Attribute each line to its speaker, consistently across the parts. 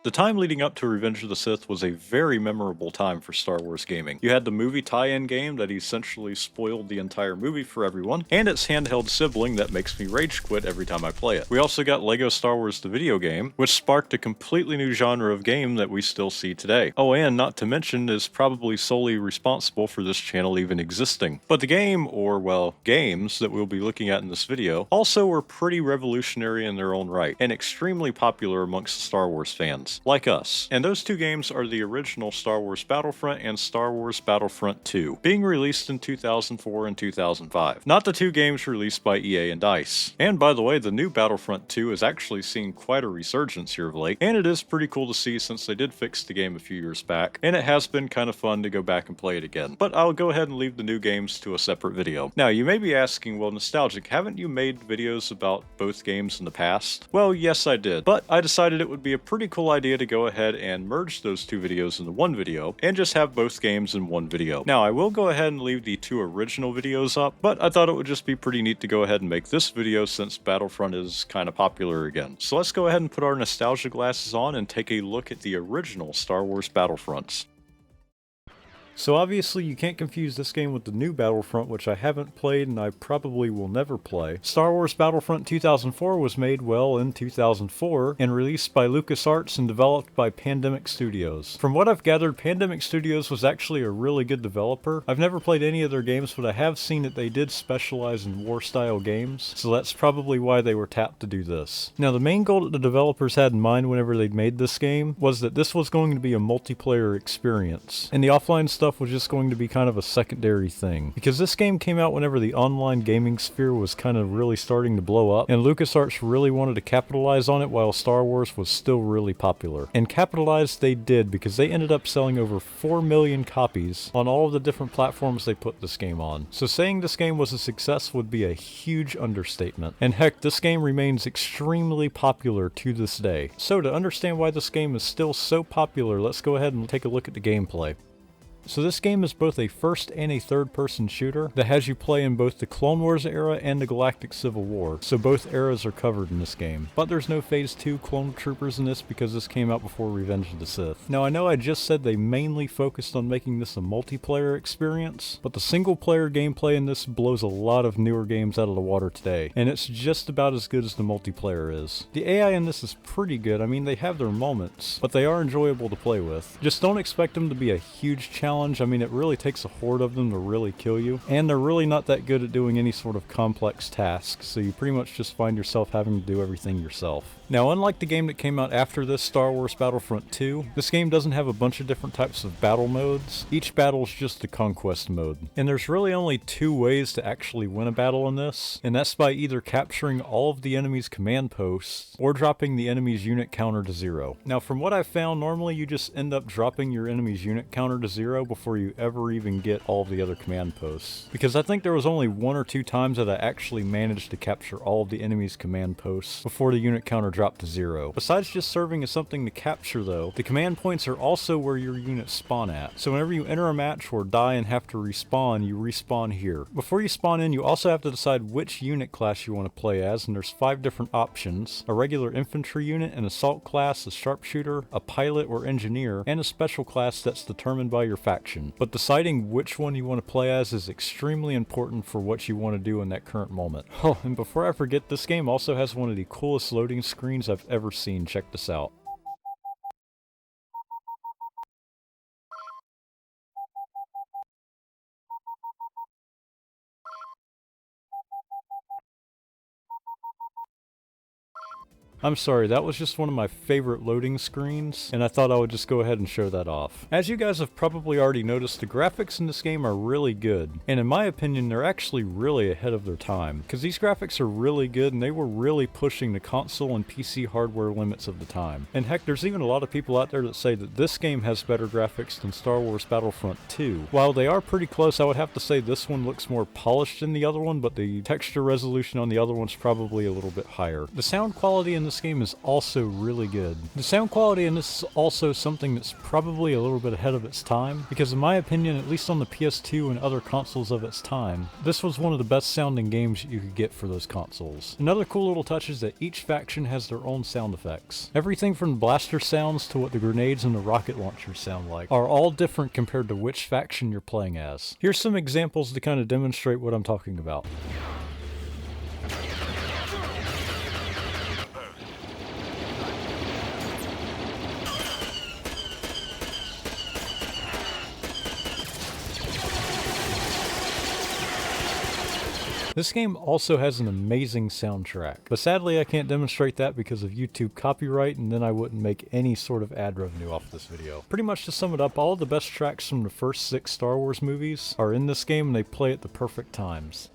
Speaker 1: The time leading up to Revenge of the Sith was a very memorable time for Star Wars gaming. You had the movie tie-in game that essentially spoiled the entire movie for everyone, and its handheld sibling that makes me rage quit every time I play it. We also got LEGO Star Wars the video game, which sparked a completely new genre of game that we still see today. Oh, and not to mention is probably solely responsible for this channel even existing. But the game, or well, games that we'll be looking at in this video, also were pretty revolutionary in their own right, and extremely popular amongst Star Wars fans like us. And those two games are the original Star Wars Battlefront and Star Wars Battlefront 2, being released in 2004 and 2005. Not the two games released by EA and DICE. And by the way, the new Battlefront 2 has actually seen quite a resurgence here of late, and it is pretty cool to see since they did fix the game a few years back, and it has been kind of fun to go back and play it again. But I'll go ahead and leave the new games to a separate video. Now, you may be asking, well, Nostalgic, haven't you made videos about both games in the past? Well, yes, I did, but I decided it would be a pretty cool idea to go ahead and merge those two videos into one video and just have both games in one video. Now, I will go ahead and leave the two original videos up, but I thought it would just be pretty neat to go ahead and make this video since Battlefront is kind of popular again. So let's go ahead and put our nostalgia glasses on and take a look at the original Star Wars Battlefronts. So obviously you can't confuse this game with the new Battlefront, which I haven't played and I probably will never play. Star Wars Battlefront 2004 was made, well, in 2004, and released by LucasArts and developed by Pandemic Studios. From what I've gathered, Pandemic Studios was actually a really good developer. I've never played any of their games, but I have seen that they did specialize in war-style games, so that's probably why they were tapped to do this. Now, the main goal that the developers had in mind whenever they'd made this game was that this was going to be a multiplayer experience, and the offline stuff was just going to be kind of a secondary thing. Because this game came out whenever the online gaming sphere was kind of really starting to blow up, and LucasArts really wanted to capitalize on it while Star Wars was still really popular. And capitalize they did, because they ended up selling over 4 million copies on all of the different platforms they put this game on. So saying this game was a success would be a huge understatement. And heck, this game remains extremely popular to this day. So to understand why this game is still so popular, let's go ahead and take a look at the gameplay. So this game is both a first and a third-person shooter that has you play in both the Clone Wars era and the Galactic Civil War, so both eras are covered in this game. But there's no Phase 2 Clone Troopers in this because this came out before Revenge of the Sith. Now I know I just said they mainly focused on making this a multiplayer experience, but the single-player gameplay in this blows a lot of newer games out of the water today, and it's just about as good as the multiplayer is. The AI in this is pretty good. I mean, they have their moments, but they are enjoyable to play with. Just don't expect them to be a huge challenge. I mean, it really takes a horde of them to really kill you, and they're really not that good at doing any sort of complex tasks, so you pretty much just find yourself having to do everything yourself. Now, unlike the game that came out after this, Star Wars Battlefront 2, this game doesn't have a bunch of different types of battle modes. Each battle is just a conquest mode. And there's really only two ways to actually win a battle in this, and that's by either capturing all of the enemy's command posts, or dropping the enemy's unit counter to 0. Now, from what I've found, normally you just end up dropping your enemy's unit counter to 0 before you ever even get all of the other command posts. Because I think there was only 1 or 2 times that I actually managed to capture all of the enemy's command posts before the unit counter dropped to 0. Besides just serving as something to capture though, the command points are also where your units spawn at. So whenever you enter a match or die and have to respawn, you respawn here. Before you spawn in, you also have to decide which unit class you want to play as, and there's 5 different options: a regular infantry unit, an assault class, a sharpshooter, a pilot or engineer, and a special class that's determined by your faction. But deciding which one you want to play as is extremely important for what you want to do in that current moment. Oh, and before I forget, this game also has one of the coolest loading screens I've ever seen. Check this out. I'm sorry, that was just one of my favorite loading screens, and I thought I would just go ahead and show that off. As you guys have probably already noticed, the graphics in this game are really good, and in my opinion, they're actually really ahead of their time, because these graphics are really good, and they were really pushing the console and PC hardware limits of the time. And heck, there's even a lot of people out there that say that this game has better graphics than Star Wars Battlefront 2. While they are pretty close, I would have to say this one looks more polished than the other one, but the texture resolution on the other one's probably a little bit higher. The sound quality in this
Speaker 2: this game is also really good. The sound quality in this is also something that's probably a little bit ahead of its time, because in my opinion, at least on the PS2 and other consoles of its time, this was one of the best sounding games you could get for those consoles. Another cool little touch is that each faction has their own sound effects. Everything from blaster sounds to what the grenades and the rocket launchers sound like are all different compared to which faction you're playing as. Here's some examples to kind of demonstrate what I'm talking about. This game also has an amazing soundtrack, but sadly I can't demonstrate that because of YouTube copyright, and then I wouldn't make any sort of ad revenue off this video. Pretty much to sum it up, all of the best tracks from the first 6 Star Wars movies are in this game and they play at the perfect times.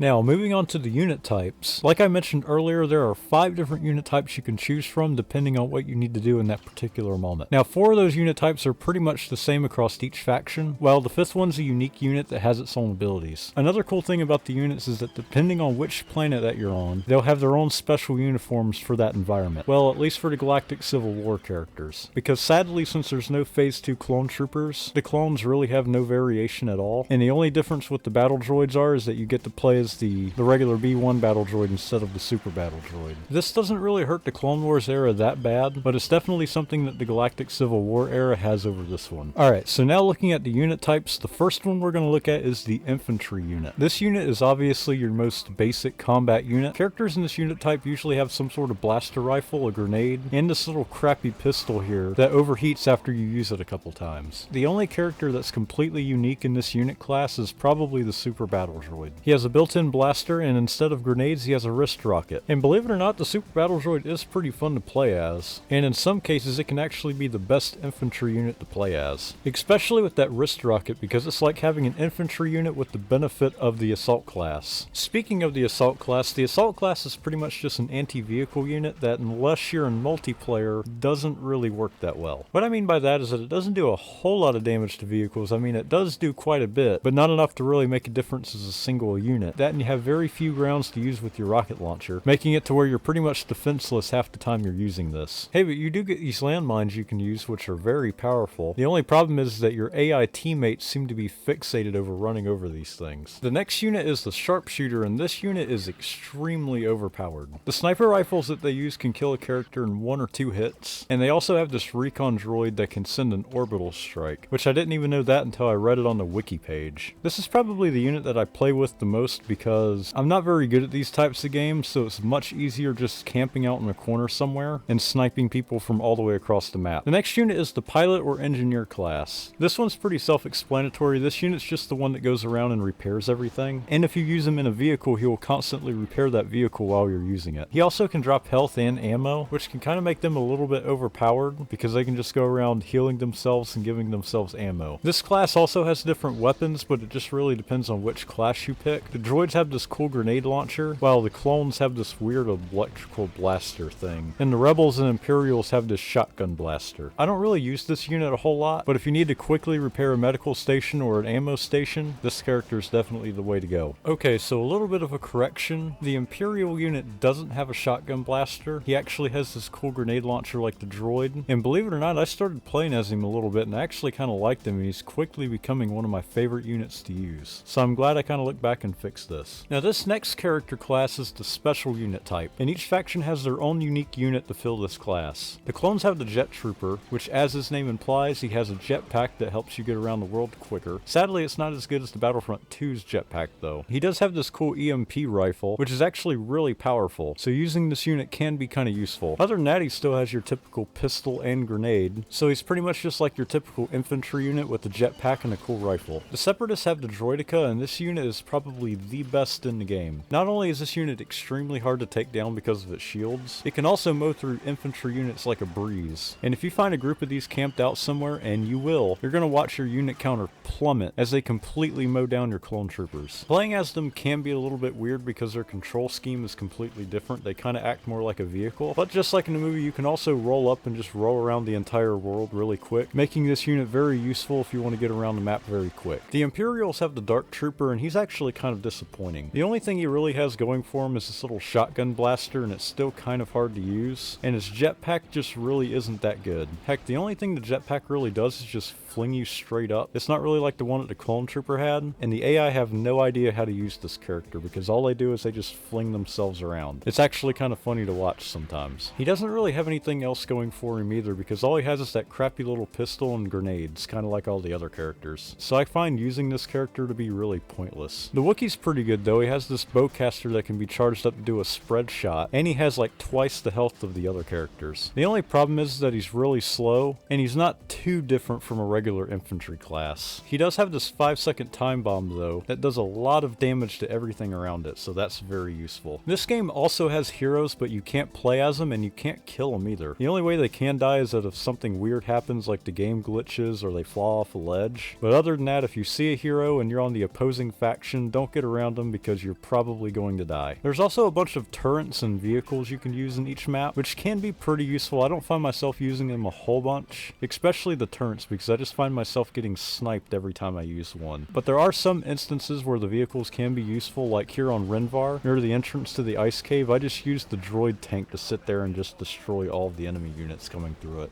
Speaker 2: Now, moving on to the unit types. Like I mentioned earlier, there are 5 different unit types you can choose from depending on what you need to do in that particular moment. Now, 4 of those unit types are pretty much the same across each faction, while the 5th one's a unique unit that has its own abilities. Another cool thing about the units is that depending on which planet that you're on, they'll have their own special uniforms for that environment. Well, at least for the Galactic Civil War characters. Because sadly, since there's no Phase 2 clone troopers, the clones really have no variation at all, and the only difference with the battle droids is that you get to play as the regular B1 battle droid instead of the super battle droid. This doesn't really hurt the Clone Wars era that bad, but it's definitely something that the Galactic Civil War era has over this one. Alright, so now looking at the unit types, the first one we're going to look at is the Infantry unit. This unit is obviously your most basic combat unit. Characters in this unit type usually have some sort of blaster rifle, a grenade, and this little crappy pistol here that overheats after you use it a couple times. The only character that's completely unique in this unit class is probably the super battle droid. He has a built-in blaster, and instead of grenades he has a wrist rocket. And believe it or not, the super battle droid is pretty fun to play as, and in some cases it can actually be the best infantry unit to play as, especially with that wrist rocket, because it's like having an infantry unit with the benefit of the assault class. Speaking of the assault class is pretty much just an anti-vehicle unit that, unless you're in multiplayer, doesn't really work that well. What I mean by that is that it doesn't do a whole lot of damage to vehicles. I mean, it does do quite a bit, but not enough to really make a difference as a single unit. That, and you have very few rounds to use with your rocket launcher, making it to where you're pretty much defenseless half the time you're using this. Hey, but you do get these landmines you can use, which are very powerful. The only problem is that your AI teammates seem to be fixated over running over these things. The next unit is the sharpshooter, and this unit is extremely overpowered. The sniper rifles that they use can kill a character in 1 or 2 hits, and they also have this recon droid that can send an orbital strike, which I didn't even know that until I read it on the wiki page. This is probably the unit that I play with the most because I'm not very good at these types of games, so it's much easier just camping out in a corner somewhere and sniping people from all the way across the map. The next unit is the pilot or engineer class. This one's pretty self-explanatory. This unit's just the one that goes around and repairs everything, and if you use him in a vehicle, he will constantly repair that vehicle while you're using it. He also can drop health and ammo, which can kind of make them a little bit overpowered because they can just go around healing themselves and giving themselves ammo. This class also has different weapons, but it just really depends on which class you pick. The droids have this cool grenade launcher, while the clones have this weird electrical blaster thing, and the rebels and Imperials have this shotgun blaster. I don't really use this unit a whole lot, but if you need to quickly repair a medical station or an ammo station, this character is definitely the way to go. Okay, so a little bit of a correction. The Imperial unit doesn't have a shotgun blaster. He actually has this cool grenade launcher like the droid, and believe it or not, I started playing as him a little bit and I actually kind of liked him, and he's quickly becoming one of my favorite units to use. So I'm glad I kind of looked back and fixed this. Now this next character class is the special unit type, and each faction has their own unique unit to fill this class. The clones have the Jet Trooper, which as his name implies, he has a jetpack that helps you get around the world quicker. Sadly, it's not as good as the Battlefront 2's jetpack though. He does have this cool EMP rifle, which is actually really powerful, so using this unit can be kind of useful. Other than that, he still has your typical pistol and grenade, so he's pretty much just like your typical infantry unit with a jetpack and a cool rifle. The Separatists have the Droideka, and this unit is probably the best in the game. Not only is this unit extremely hard to take down because of its shields, it can also mow through infantry units like a breeze. And if you find a group of these camped out somewhere, and you will, you're going to watch your unit counter plummet as they completely mow down your clone troopers. Playing as them can be a little bit weird because their control scheme is completely different. They kind of act more like a vehicle, but just like in the movie, you can also roll up and just roll around the entire world really quick, making this unit very useful if you want to get around the map very quick. The Imperials have the Dark Trooper, and he's actually kind of disappointing. disappointing. The only thing he really has going for him is this little shotgun blaster, and it's still kind of hard to use, and his jetpack just really isn't that good. Heck, the only thing the jetpack really does is just fling you straight up. It's not really like the one that the clone trooper had, and the AI have no idea how to use this character because all they do is they just fling themselves around. It's actually kind of funny to watch sometimes. He doesn't really have anything else going for him either because all he has is that crappy little pistol and grenades, kind of like all the other characters. So I find using this character to be really pointless. The Wookiee's pretty good though. He has this bowcaster that can be charged up to do a spread shot, and he has like twice the health of the other characters. The only problem is that he's really slow, and he's not too different from a regular infantry class. He does have this 5-second time bomb though that does a lot of damage to everything around it, so that's very useful. This game also has heroes, but you can't play as them and you can't kill them either. The only way they can die is that if something weird happens, like the game glitches or they fall off a ledge. But other than that, if you see a hero and you're on the opposing faction, don't get around them because you're probably going to die. There's also a bunch of turrets and vehicles you can use in each map, which can be pretty useful. I don't find myself using them a whole bunch, especially the turrets, because I just find myself getting sniped every time I use one. But there are some instances where the vehicles can be useful, like here on Renvar, near the entrance to the ice cave. I just used the droid tank to sit there and just destroy all of the enemy units coming through it.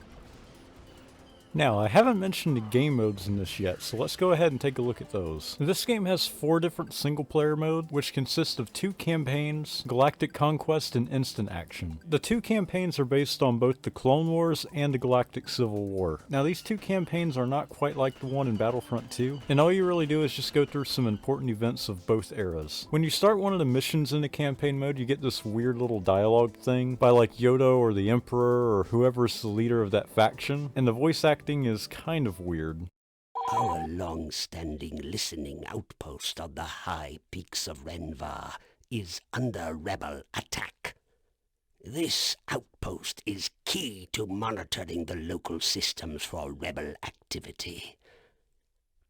Speaker 2: Now, I haven't mentioned the game modes in this yet, so let's go ahead and take a look at those. This game has 4 different single-player modes, which consist of 2 campaigns, Galactic Conquest, and Instant Action. The 2 campaigns are based on both the Clone Wars and the Galactic Civil War. Now, these 2 campaigns are not quite like the one in Battlefront 2, and all you really do is just go through some important events of both eras. When you start one of the missions in the campaign mode, you get this weird little dialogue thing by like Yoda or the Emperor or whoever's the leader of that faction, and the voice acting is kind of weird.
Speaker 3: Our long-standing listening outpost on the high peaks of Renvar is under rebel attack. This outpost is key to monitoring the local systems for rebel activity.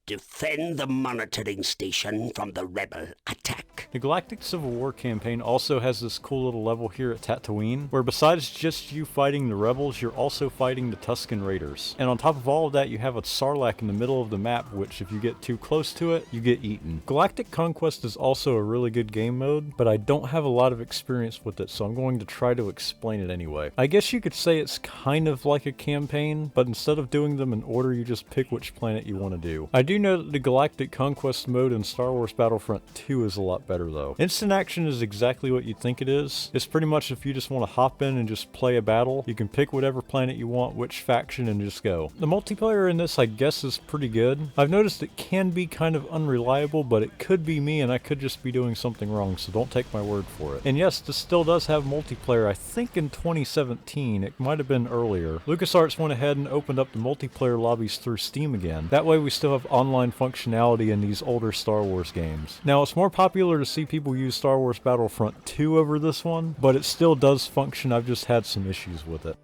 Speaker 3: Defend the monitoring station from the rebel attack.
Speaker 2: The Galactic Civil War campaign also has this cool little level here at Tatooine, where besides just you fighting the rebels, you're also fighting the Tusken Raiders. And on top of all of that, you have a Sarlacc in the middle of the map, which if you get too close to it, you get eaten. Galactic Conquest is also a really good game mode, but I don't have a lot of experience with it, so I'm going to try to explain it anyway. I guess you could say it's kind of like a campaign, but instead of doing them in order, you just pick which planet you want to do. I do know that the Galactic Conquest mode in Star Wars Battlefront 2 is a lot better though. Instant action is exactly what you think it is. It's pretty much if you just want to hop in and just play a battle, you can pick whatever planet you want, which faction, and just go. The multiplayer in this I guess is pretty good. I've noticed it can be kind of unreliable, but it could be me and I could just be doing something wrong, so don't take my word for it. And yes, this still does have multiplayer. I think in 2017, it might have been earlier. LucasArts went ahead and opened up the multiplayer lobbies through Steam again. That way we still have online functionality in these older Star Wars games. Now, it's more popular to see people use Star Wars Battlefront 2 over this one, but it still does function. I've just had some issues with it.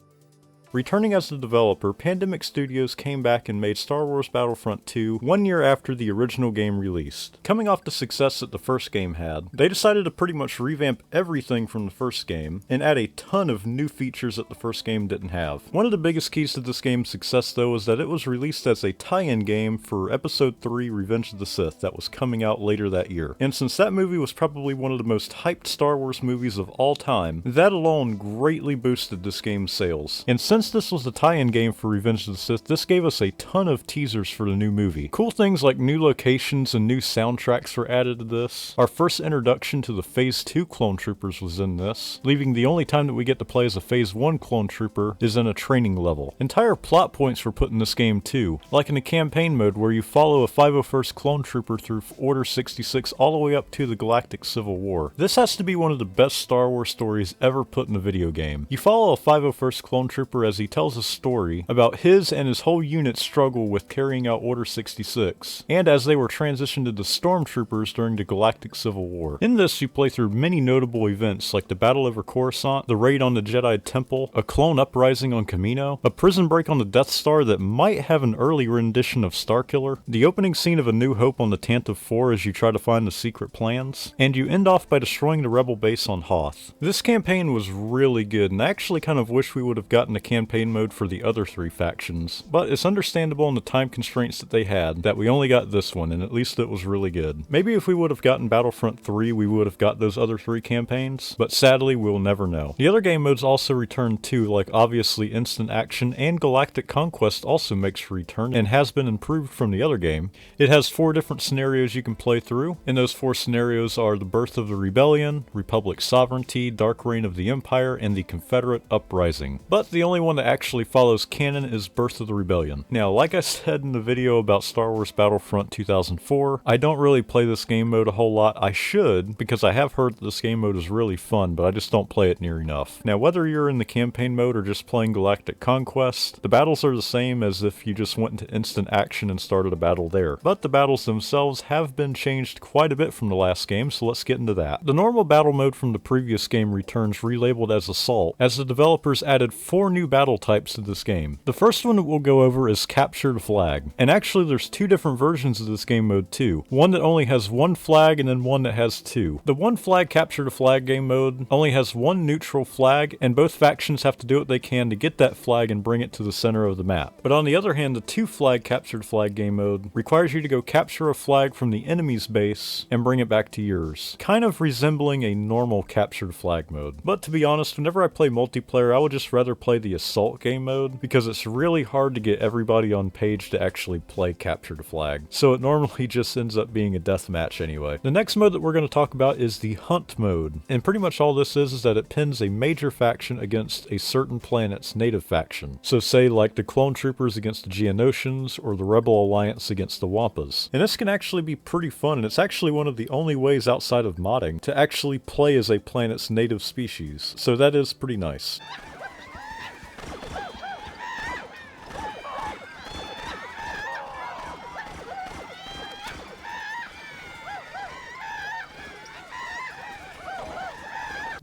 Speaker 2: Returning as the developer, Pandemic Studios came back and made Star Wars Battlefront 2 1 year after the original game released. Coming off the success that the first game had, they decided to pretty much revamp everything from the first game and add a ton of new features that the first game didn't have. One of the biggest keys to this game's success though is that it was released as a tie-in game for Episode 3 Revenge of the Sith that was coming out later that year. And since that movie was probably one of the most hyped Star Wars movies of all time, that alone greatly boosted this game's sales. And since this was the tie-in game for Revenge of the Sith, this gave us a ton of teasers for the new movie. Cool things like new locations and new soundtracks were added to this. Our first introduction to the Phase 2 clone troopers was in this, leaving the only time that we get to play as a Phase 1 clone trooper is in a training level. Entire plot points were put in this game too, like in the campaign mode where you follow a 501st clone trooper through Order 66 all the way up to the Galactic Civil War. This has to be one of the best Star Wars stories ever put in a video game. You follow a 501st clone trooper as he tells a story about his and his whole unit's struggle with carrying out Order 66, and as they were transitioned into stormtroopers during the Galactic Civil War. In this, you play through many notable events like the battle over Coruscant, the raid on the Jedi Temple, a clone uprising on Kamino, a prison break on the Death Star that might have an early rendition of Starkiller, the opening scene of A New Hope on the Tantive 4 as you try to find the secret plans, and you end off by destroying the rebel base on Hoth. This campaign was really good, and I actually kind of wish we would have gotten a campaign campaign mode for the other 3 factions, but it's understandable in the time constraints that they had that we only got this one, and at least it was really good. Maybe if we would have gotten Battlefront 3, we would have got those other 3 campaigns, but sadly we'll never know. The other game modes also returned too, like obviously Instant Action and Galactic Conquest also makes a return and has been improved from the other game. It has 4 different scenarios you can play through, and those 4 scenarios are the Birth of the Rebellion, Republic Sovereignty, Dark Reign of the Empire, and the Confederate Uprising. But the only one that actually follows canon is Birth of the Rebellion. Now, like I said in the video about Star Wars Battlefront 2004, I don't really play this game mode a whole lot. I should, because I have heard that this game mode is really fun, but I just don't play it near enough. Now, whether you're in the campaign mode or just playing Galactic Conquest, the battles are the same as if you just went into Instant Action and started a battle there. But the battles themselves have been changed quite a bit from the last game, so let's get into that. The normal battle mode from the previous game returns relabeled as Assault, as the developers added 4 new battle types to this game. The first one that we'll go over is Capture the Flag. And actually there's 2 different versions of this game mode too. One that only has 1 flag and then one that has 2. The 1 flag Capture the Flag game mode only has 1 neutral flag, and both factions have to do what they can to get that flag and bring it to the center of the map. But on the other hand, the 2 flag Capture the Flag game mode requires you to go capture a flag from the enemy's base and bring it back to yours. Kind of resembling a normal Capture the Flag mode. But to be honest, whenever I play multiplayer, I would just rather play the Assault game mode because it's really hard to get everybody on page to actually play Capture the Flag. So it normally just ends up being a deathmatch anyway. The next mode that we're going to talk about is the Hunt mode. And pretty much all this is that it pins a major faction against a certain planet's native faction. So say like the Clone Troopers against the Geonosians or the Rebel Alliance against the Wampas. And this can actually be pretty fun, and it's actually one of the only ways outside of modding to actually play as a planet's native species. So that is pretty nice.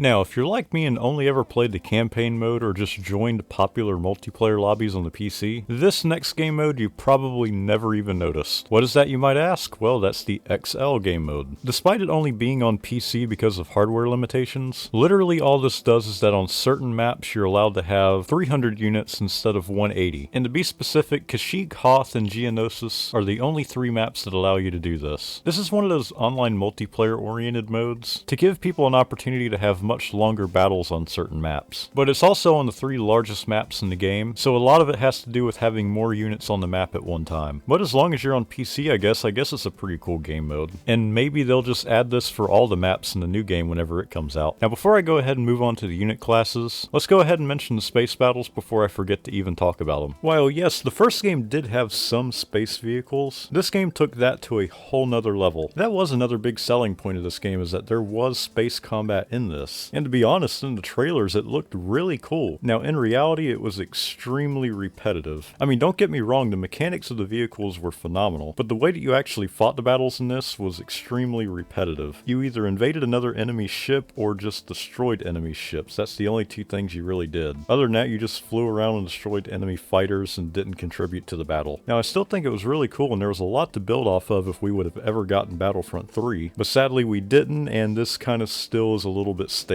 Speaker 2: Now, if you're like me and only ever played the campaign mode or just joined popular multiplayer lobbies on the PC, this next game mode you probably never even noticed. What is that, you might ask? Well, that's the XL game mode. Despite it only being on PC because of hardware limitations, literally all this does is that on certain maps you're allowed to have 300 units instead of 180. And to be specific, Kashyyyk, Hoth, and Geonosis are the only 3 maps that allow you to do this. This is one of those online multiplayer-oriented modes to give people an opportunity to have much longer battles on certain maps. But it's also on the 3 largest maps in the game, so a lot of it has to do with having more units on the map at one time. But as long as you're on PC, I guess it's a pretty cool game mode. And maybe they'll just add this for all the maps in the new game whenever it comes out. Now before I go ahead and move on to the unit classes, let's go ahead and mention the space battles before I forget to even talk about them. While yes, the first game did have some space vehicles, this game took that to a whole nother level. That was another big selling point of this game, is that there was space combat in this. And to be honest, in the trailers it looked really cool. Now in reality it was extremely repetitive. I mean, don't get me wrong, the mechanics of the vehicles were phenomenal, but the way that you actually fought the battles in this was extremely repetitive. You either invaded another enemy ship or just destroyed enemy ships. That's the only 2 things you really did. Other than that, you just flew around and destroyed enemy fighters and didn't contribute to the battle. Now I still think it was really cool, and there was a lot to build off of if we would have ever gotten Battlefront 3, but sadly we didn't, and this kind of still is a little bit stale.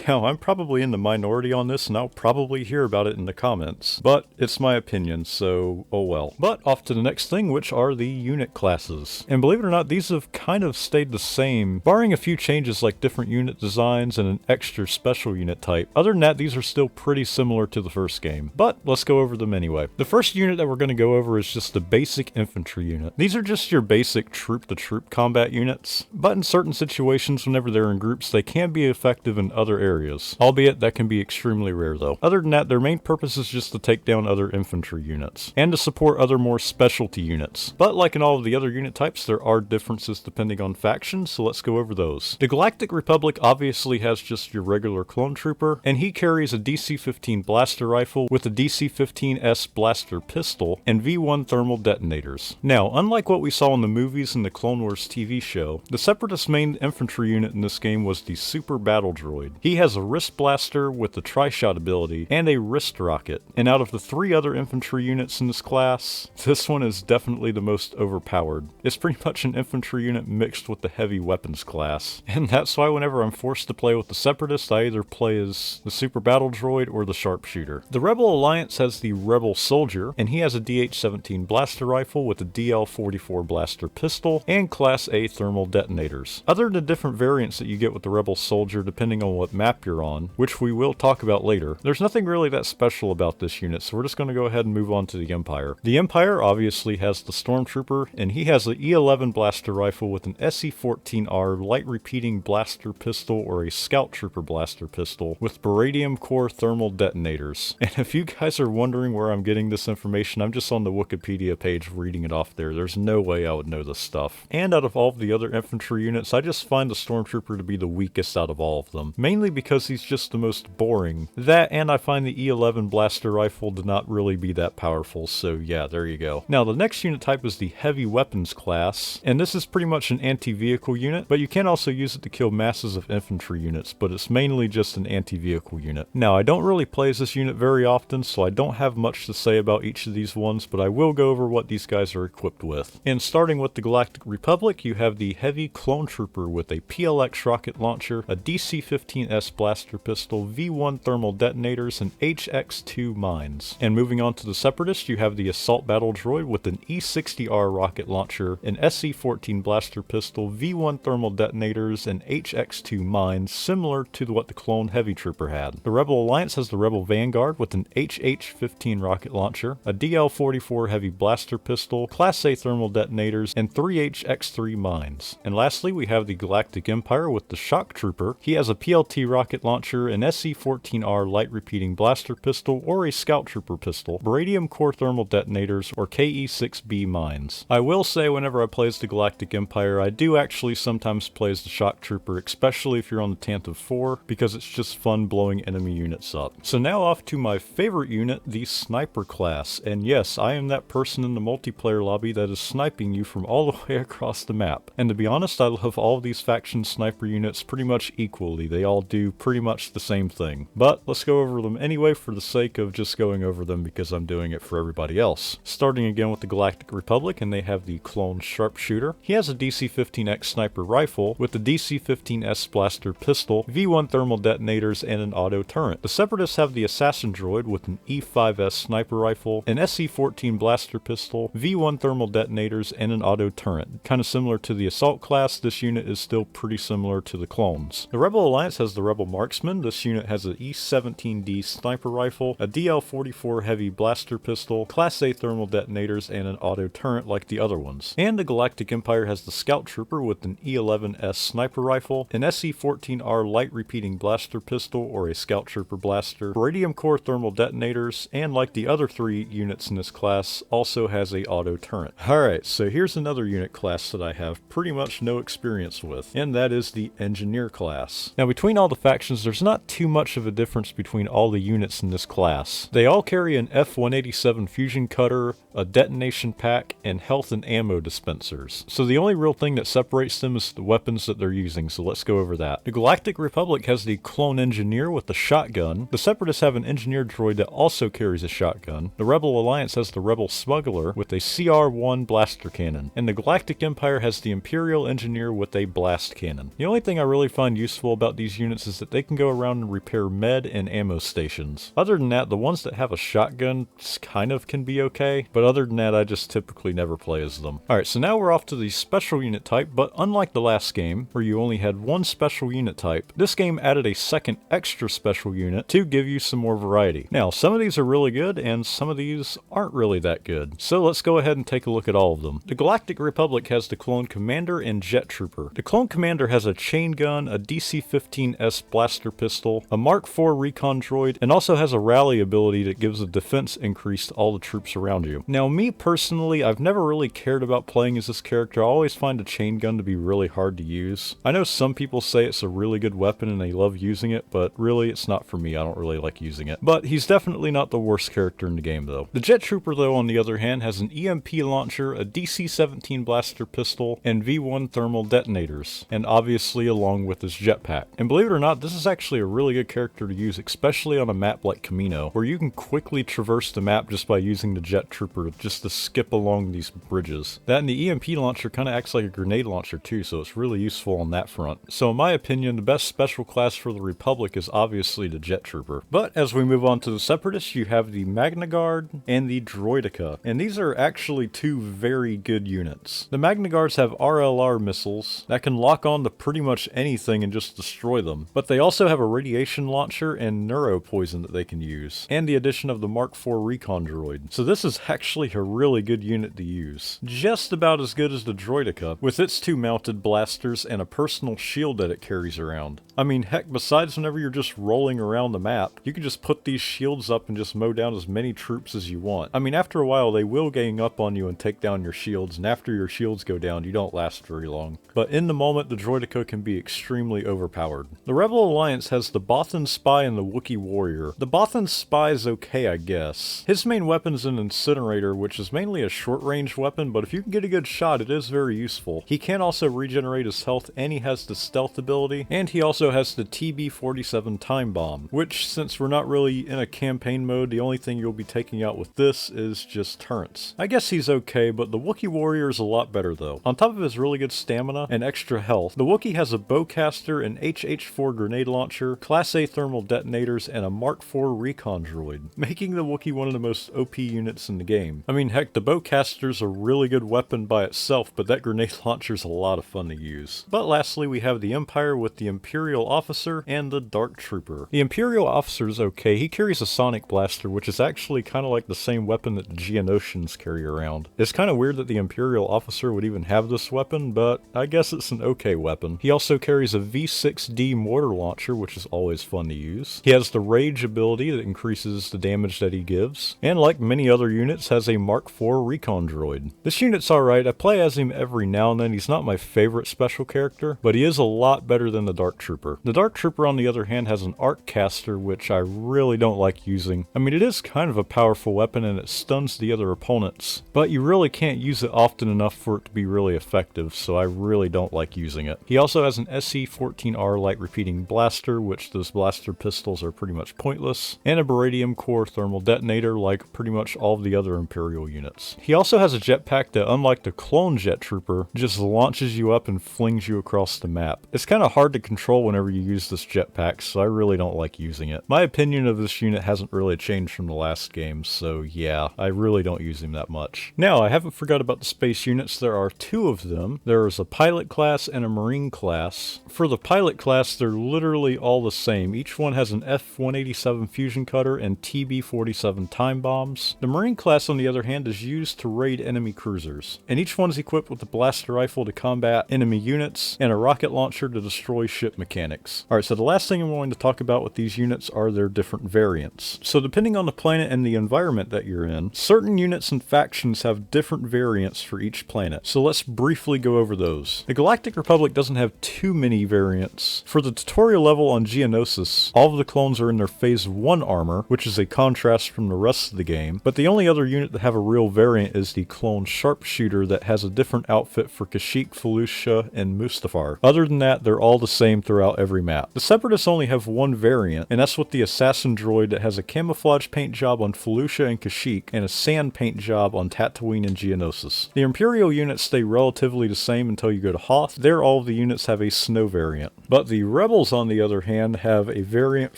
Speaker 2: Now, I'm probably in the minority on this, and I'll probably hear about it in the comments, but it's my opinion, so oh well. But off to the next thing, which are the unit classes. And believe it or not, these have kind of stayed the same, barring a few changes like different unit designs and an extra special unit type. Other than that, these are still pretty similar to the first game, but let's go over them anyway. The first unit that we're going to go over is just the basic infantry unit. These are just your basic troop-to-troop combat units, but in certain situations, whenever they're in groups, they can be effective in other areas, albeit that can be extremely rare though. Other than that, their main purpose is just to take down other infantry units, and to support other more specialty units. But like in all of the other unit types, there are differences depending on factions, so let's go over those. The Galactic Republic obviously has just your regular clone trooper, and he carries a DC-15 blaster rifle with a DC-15S blaster pistol and V1 thermal detonators. Now, unlike what we saw in the movies and the Clone Wars TV show, the Separatist main infantry unit in this game was the Super Battle Droid. droid. He has a wrist blaster with the tri-shot ability and a wrist rocket. And out of the 3 other infantry units in this class, this one is definitely the most overpowered. It's pretty much an infantry unit mixed with the heavy weapons class. And that's why whenever I'm forced to play with the Separatists, I either play as the Super Battle Droid or the Sharpshooter. The Rebel Alliance has the Rebel Soldier, and he has a DH-17 blaster rifle with a DL-44 blaster pistol and Class A thermal detonators. Other than the different variants that you get with the Rebel Soldier depending on what map you're on, which we will talk about later, there's nothing really that special about this unit, so we're just going to go ahead and move on to the Empire. The Empire obviously has the Stormtrooper, and he has the E-11 blaster rifle with an SE-14R light repeating blaster pistol or a Scout Trooper blaster pistol with Baradium core thermal detonators. And if you guys are wondering where I'm getting this information, I'm just on the Wikipedia page reading it off there. There's no way I would know this stuff. And out of all of the other infantry units, I just find the Stormtrooper to be the weakest out of all of them. Mainly because he's just the most boring. That, and I find the E-11 blaster rifle to not really be that powerful, so yeah, there you go. Now the next unit type is the heavy weapons class, and this is pretty much an anti-vehicle unit, but you can also use it to kill masses of infantry units, but it's mainly just an anti-vehicle unit. Now I don't really play as this unit very often, so I don't have much to say about each of these ones, but I will go over what these guys are equipped with. And starting with the Galactic Republic, you have the Heavy Clone Trooper with a PLX rocket launcher, a DC-15S blaster pistol, V1 thermal detonators, and HX-2 mines. And moving on to the Separatists, you have the Assault Battle Droid with an E-60R rocket launcher, an SE-14 blaster pistol, V1 thermal detonators, and HX-2 mines, similar to what the Clone Heavy Trooper had. The Rebel Alliance has the Rebel Vanguard with an HH-15 rocket launcher, a DL-44 heavy blaster pistol, Class A thermal detonators, and 3 HX-3 mines. And lastly, we have the Galactic Empire with the Shock Trooper. He has a PLT rocket launcher, an SE-14R light repeating blaster pistol, or a Scout Trooper pistol, Baradium core thermal detonators, or KE-6B mines. I will say whenever I play as the Galactic Empire, I do actually sometimes play as the Shock Trooper, especially if you're on the Tantive 4, because it's just fun blowing enemy units up. So now off to my favorite unit, the Sniper class. And yes, I am that person in the multiplayer lobby that is sniping you from all the way across the map. And to be honest, I love all of these faction sniper units pretty much equally. They all do pretty much the same thing. But let's go over them anyway for the sake of just going over them because I'm doing it for everybody else. Starting again with the Galactic Republic, and they have the Clone Sharpshooter. He has a DC-15X sniper rifle with the DC-15S blaster pistol, V1 thermal detonators, and an auto turret. The Separatists have the Assassin Droid with an E5S sniper rifle, an SE-14 blaster pistol, V1 thermal detonators, and an auto turret. Kind of similar to the Assault class, this unit is still pretty similar to the clones. The Rebel Alliance has the Rebel Marksman. This unit has an E-17D sniper rifle, a DL-44 heavy blaster pistol, Class A thermal detonators, and an auto turret like the other ones. And the Galactic Empire has the Scout Trooper with an E-11S sniper rifle, an SE-14R light repeating blaster pistol or a Scout Trooper blaster, Baradium core thermal detonators, and like the other 3 units in this class, also has a auto turret. Alright, so here's another unit class that I have pretty much no experience with, and that is the Engineer class. Now between all the factions, there's not too much of a difference between all the units in this class. They all carry an F-187 fusion cutter, a detonation pack, and health and ammo dispensers. So the only real thing that separates them is the weapons that they're using, so let's go over that. The Galactic Republic has the Clone Engineer with the shotgun. The Separatists have an Engineer droid that also carries a shotgun. The Rebel Alliance has the Rebel Smuggler with a CR-1 blaster cannon. And the Galactic Empire has the Imperial Engineer with a blast cannon. The only thing I really find useful about these units is that they can go around and repair med and ammo stations. Other than that, the ones that have a shotgun kind of can be okay, but other than that, I just typically never play as them. Alright, so now we're off to the special unit type, but unlike the last game, where you only had one special unit type, this game added a second extra special unit to give you some more variety. Now, some of these are really good, and some of these aren't really that good. So let's go ahead and take a look at all of them. The Galactic Republic has the Clone Commander and Jet Trooper. The Clone Commander has a chain gun, a DC-15S blaster pistol, a Mark IV recon droid, and also has a rally ability that gives a defense increase to all the troops around you. Now, me personally, I've never really cared about playing as this character. I always find a chain gun to be really hard to use. I know some people say it's a really good weapon and they love using it, but really it's not for me. I don't really like using it. But he's definitely not the worst character in the game though. The Jet Trooper though, on the other hand, has an EMP launcher, a DC-17 blaster pistol, and V1 thermal detonators, and obviously along with his jetpack. And believe it or not, this is actually a really good character to use, especially on a map like Camino, where you can quickly traverse the map just by using the Jet Trooper just to skip along these bridges. That and the EMP launcher kind of acts like a grenade launcher too, so it's really useful on that front. So in my opinion, the best special class for the Republic is obviously the Jet Trooper. But as we move on to the Separatists, you have the Magna Guard and the Droideka, and these are actually two very good units. The Magna Guards have RLR missiles that can lock on to pretty much anything and just destroy them, but they also have a radiation launcher and neuro poison that they can use, and the addition of the Mark IV recon droid. So this is actually a really good unit to use. Just about as good as the Droideka, with its two mounted blasters and a personal shield that it carries around. I mean, heck, besides whenever you're just rolling around the map, you can just put these shields up and just mow down as many troops as you want. I mean, after a while, they will gang up on you and take down your shields, and after your shields go down, you don't last very long. But in the moment, the Droideka can be extremely overpowered. The Rebel Alliance has the Bothan Spy and the Wookiee Warrior. The Bothan Spy is okay, I guess. His main weapon is an incinerator, which is mainly a short-range weapon, but if you can get a good shot, it is very useful. He can also regenerate his health, and he has the stealth ability, and he also has the TB-47 time bomb, which, since we're not really in a campaign mode, the only thing you'll be taking out with this is just turrets. I guess he's okay, but the Wookiee Warrior is a lot better though. On top of his really good stamina and extra health, the Wookiee has a bowcaster, an HH-4 grenade launcher, Class A thermal detonators, and a Mark IV recon droid, making the Wookiee one of the most OP units in the game. I mean, heck, the bowcaster's a really good weapon by itself, but that grenade launcher's a lot of fun to use. But lastly, we have the Empire with the Imperial Officer and the Dark Trooper. The Imperial Officer is okay. He carries a sonic blaster, which is actually kind of like the same weapon that the Geonosians carry around. It's kind of weird that the Imperial Officer would even have this weapon, but I guess it's an okay weapon. He also carries a V6D mortar launcher, which is always fun to use. He has the Rage ability that increases the damage that he gives, and like many other units, has a Mark IV recon droid. This unit's alright. I play as him every now and then. He's not my favorite special character, but he is a lot better than the Dark Trooper. The Dark Trooper, on the other hand, has an arc caster, which I really don't like using. I mean, it is kind of a powerful weapon and it stuns the other opponents, but you really can't use it often enough for it to be really effective, so I really don't like using it. He also has an SE-14R light repeating blaster, which those blaster pistols are pretty much pointless, and a Baradium Core thermal detonator like pretty much all of the other Imperial units. He also has a jetpack that, unlike the clone Jet Trooper, just launches you up and flings you across the map. It's kind of hard to control whenever you use this jetpack, so I really don't like using it. My opinion of this unit hasn't really changed from the last game, so yeah, I really don't use him that much. Now, I haven't forgot about the space units. There are two of them. There is a pilot class and a marine class. For the pilot class, they're literally all the same. Each one has an F-187 fusion cutter and TB-47 time bombs. The marine class, on the other hand, is used to raid enemy cruisers, and each one is equipped with a blaster rifle to combat enemy units and a rocket launcher to destroy ship mechanics. Alright, so the last thing I'm going to talk about with these units are their different variants. So depending on the planet and the environment that you're in, certain units and factions have different variants for each planet. So let's briefly go over those. The Galactic Republic doesn't have too many variants. For the tutorial level on Geonosis, all of the clones are in their Phase 1 armor, which is a contrast from the rest of the game, but the only other unit that have a real variant is the clone Sharpshooter that has a different outfit for Kashyyyk, Felucia, and Mustafar. Other than that, they're all the same throughout every map. The Separatists only have one variant, and that's with the Assassin Droid that has a camouflage paint job on Felucia and Kashyyyk, and a sand paint job on Tatooine and Geonosis. The Imperial units stay relatively the same until you go to Hoth. There, all of the units have a snow variant. But the Rebels, on the other hand, have a variant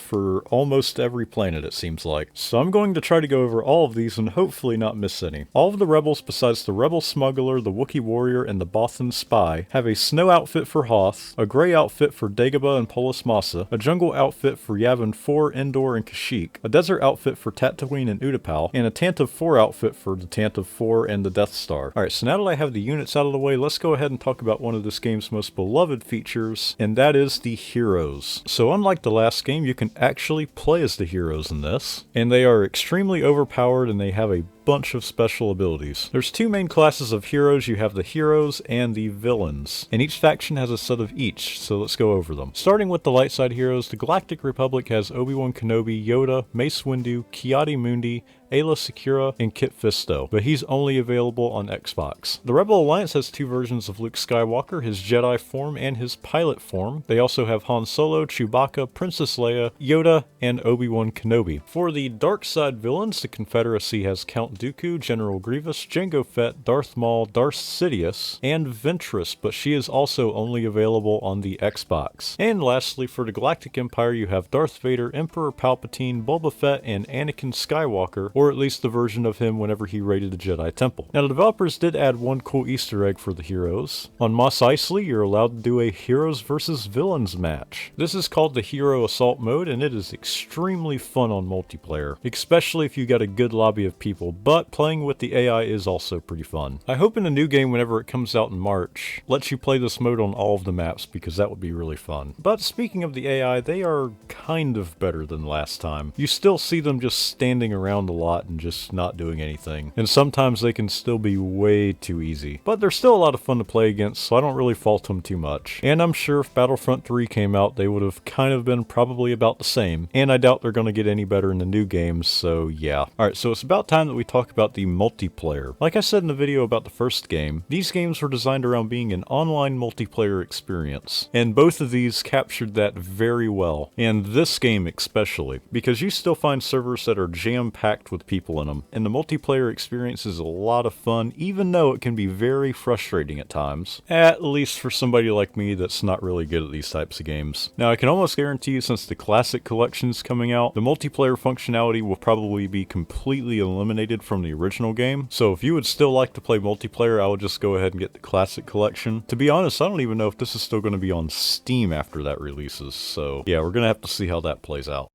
Speaker 2: for almost every planet, it seems like. So I'm going to try to go over all of these and hopefully not miss any. All of the Rebels, besides the Rebel Smuggler, the Wookiee Warrior, and the Bothan Spy, have a snow outfit for Hoth, a gray outfit for Dagobah and Polis Massa, a jungle outfit for Yavin 4, Endor, and Kashyyyk, a desert outfit for Tatooine and Utapau, and a Tantive 4 outfit for the Tantive 4 and the Death Star. Alright, so now that I have the units out of the way, let's go ahead and talk about one of this game's most beloved features, and that is the heroes. So unlike the last game, you can actually play as the heroes in this, and they are extremely overpowered and they have a bunch of special abilities. There's two main classes of heroes. You have the heroes and the villains, and each faction has a set of each, so let's go over them. Starting with the light side heroes, the Galactic Republic has Obi-Wan Kenobi, Yoda, Mace Windu, Ki-Adi Mundi, Ayla Secura, and Kit Fisto, but he's only available on Xbox. The Rebel Alliance has two versions of Luke Skywalker, his Jedi form and his pilot form. They also have Han Solo, Chewbacca, Princess Leia, Yoda, and Obi-Wan Kenobi. For the dark side villains, the Confederacy has Count Dooku, General Grievous, Jango Fett, Darth Maul, Darth Sidious, and Ventress, but she is also only available on the Xbox. And lastly, for the Galactic Empire, you have Darth Vader, Emperor Palpatine, Boba Fett, and Anakin Skywalker, or at least the version of him whenever he raided the Jedi Temple. Now, the developers did add one cool Easter egg for the heroes. On Mos Eisley, you're allowed to do a Heroes versus Villains match. This is called the Hero Assault mode, and it is extremely fun on multiplayer, especially if you got a good lobby of people, but playing with the AI is also pretty fun. I hope in the new game, whenever it comes out in March, lets you play this mode on all of the maps, because that would be really fun. But speaking of the AI, they are kind of better than last time. You still see them just standing around a lot and just not doing anything, and sometimes they can still be way too easy. But they're still a lot of fun to play against, so I don't really fault them too much. And I'm sure if Battlefront 3 came out, they would have kind of been probably about the same, and I doubt they're going to get any better in the new games, so yeah. Alright, so it's about time that we talk about the multiplayer. Like I said in the video about the first game, these games were designed around being an online multiplayer experience, and both of these captured that very well, and this game especially, because you still find servers that are jam-packed with people in them, and the multiplayer experience is a lot of fun, even though it can be very frustrating at times, at least for somebody like me that's not really good at these types of games. Now, I can almost guarantee you, since the Classic Collection is coming out, the multiplayer functionality will probably be completely eliminated from the original game, so if you would still like to play multiplayer, I would just go ahead and get the Classic Collection. To be honest, I don't even know if this is still going to be on Steam after that releases, so yeah, we're going to have to see how that plays out.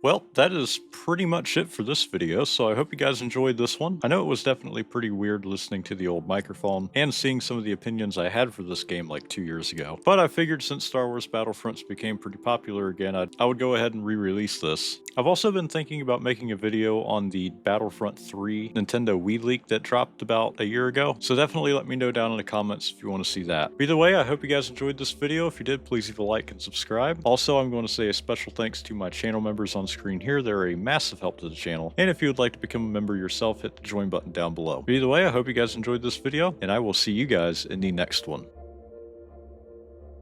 Speaker 1: Well, that is pretty much it for this video, so I hope you guys enjoyed this one. I know it was definitely pretty weird listening to the old microphone and seeing some of the opinions I had for this game like 2 years ago, but I figured since Star Wars Battlefronts became pretty popular again, I would go ahead and re-release this. I've also been thinking about making a video on the Battlefront 3 Nintendo Wii leak that dropped about a year ago, so definitely let me know down in the comments if you want to see that. Either way, I hope you guys enjoyed this video. If you did, please leave a like and subscribe. Also, I'm going to say a special thanks to my channel members on screen here. They're a massive help to the channel, and if you would like to become a member yourself, hit the join button down below. But either way, I hope you guys enjoyed this video, and I will see you guys in the next one.